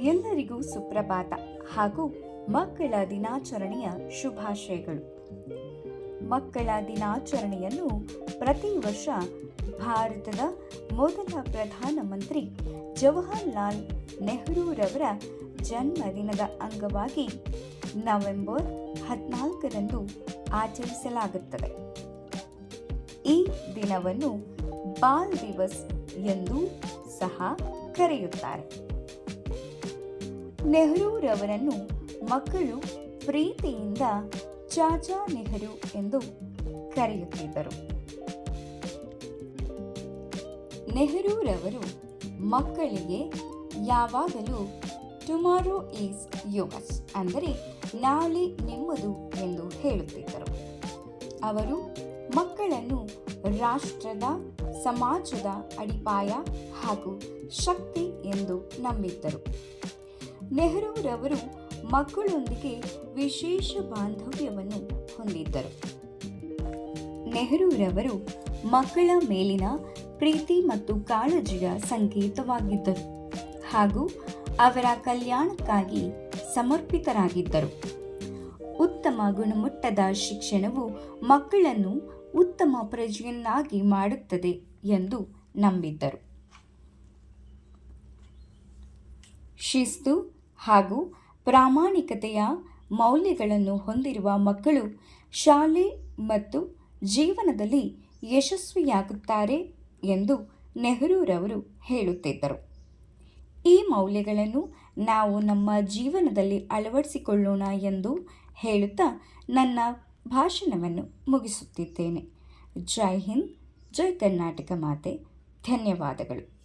ಎಲ್ಲರಿಗೂ ಸುಪ್ರಭಾತ ಹಾಗೂ ಮಕ್ಕಳ ದಿನಾಚರಣೆಯ ಶುಭಾಶಯಗಳು. ಮಕ್ಕಳ ದಿನಾಚರಣೆಯನ್ನು ಪ್ರತಿ ವರ್ಷ ಭಾರತದ ಮೊದಲ ಪ್ರಧಾನಮಂತ್ರಿ ಜವಾಹರ್ಲಾಲ್ ನೆಹರೂರವರ ಜನ್ಮದಿನದ ಅಂಗವಾಗಿ ನವೆಂಬರ್ 14ರಂದು ಆಚರಿಸಲಾಗುತ್ತದೆ. ಈ ದಿನವನ್ನು ಬಾಲ್ ದಿವಸ್ ಎಂದು ಸಹ ಕರೆಯುತ್ತಾರೆ. ನೆಹರೂರವರನ್ನು ಮಕ್ಕಳು ಪ್ರೀತಿಯಿಂದ ಚಾಚಾ ನೆಹರು ಎಂದು ಕರೆಯುತ್ತಿದ್ದರು. ನೆಹರೂರವರು ಮಕ್ಕಳಿಗೆ ಯಾವಾಗಲೂ ಟುಮಾರೋ ಈಸ್ ಯುವರ್ಸ್ ಅಂದರೆ ನಾಳೆ ನಿಮ್ಮದು ಎಂದು ಹೇಳುತ್ತಿದ್ದರು. ಅವರು ಮಕ್ಕಳನ್ನು ರಾಷ್ಟ್ರದ ಸಮಾಜದ ಅಡಿಪಾಯ ಹಾಗೂ ಶಕ್ತಿ ಎಂದು ನಂಬಿದ್ದರು. ನೆಹರೂರವರು ಮಕ್ಕಳೊಂದಿಗೆ ವಿಶೇಷ ಬಾಂಧವ್ಯವನ್ನು ಹೊಂದಿದ್ದರು. ನೆಹರೂರವರು ಮಕ್ಕಳ ಮೇಲಿನ ಪ್ರೀತಿ ಮತ್ತು ಕಾಳಜಿಯ ಸಂಕೇತವಾಗಿದ್ದರು ಹಾಗೂ ಅವರ ಕಲ್ಯಾಣಕ್ಕಾಗಿ ಸಮರ್ಪಿತರಾಗಿದ್ದರು. ಉತ್ತಮ ಗುಣಮಟ್ಟದ ಶಿಕ್ಷಣವು ಮಕ್ಕಳನ್ನು ಉತ್ತಮ ಪ್ರಜೆಯನ್ನಾಗಿ ಮಾಡುತ್ತದೆ ಎಂದು ನಂಬಿದ್ದರು. ಶಿಸ್ತು ಹಾಗೂ ಪ್ರಾಮಾಣಿಕತೆಯ ಮೌಲ್ಯಗಳನ್ನು ಹೊಂದಿರುವ ಮಕ್ಕಳು ಶಾಲೆ ಮತ್ತು ಜೀವನದಲ್ಲಿ ಯಶಸ್ವಿಯಾಗುತ್ತಾರೆ ಎಂದು ನೆಹರೂರವರು ಹೇಳುತ್ತಿದ್ದರು. ಈ ಮೌಲ್ಯಗಳನ್ನು ನಾವು ನಮ್ಮ ಜೀವನದಲ್ಲಿ ಅಳವಡಿಸಿಕೊಳ್ಳೋಣ ಎಂದು ಹೇಳುತ್ತಾ ನನ್ನ ಭಾಷಣವನ್ನು ಮುಗಿಸುತ್ತಿದ್ದೇನೆ. ಜೈ ಹಿಂದ್, ಜೈ ಕರ್ನಾಟಕ ಮಾತೆ. ಧನ್ಯವಾದಗಳು.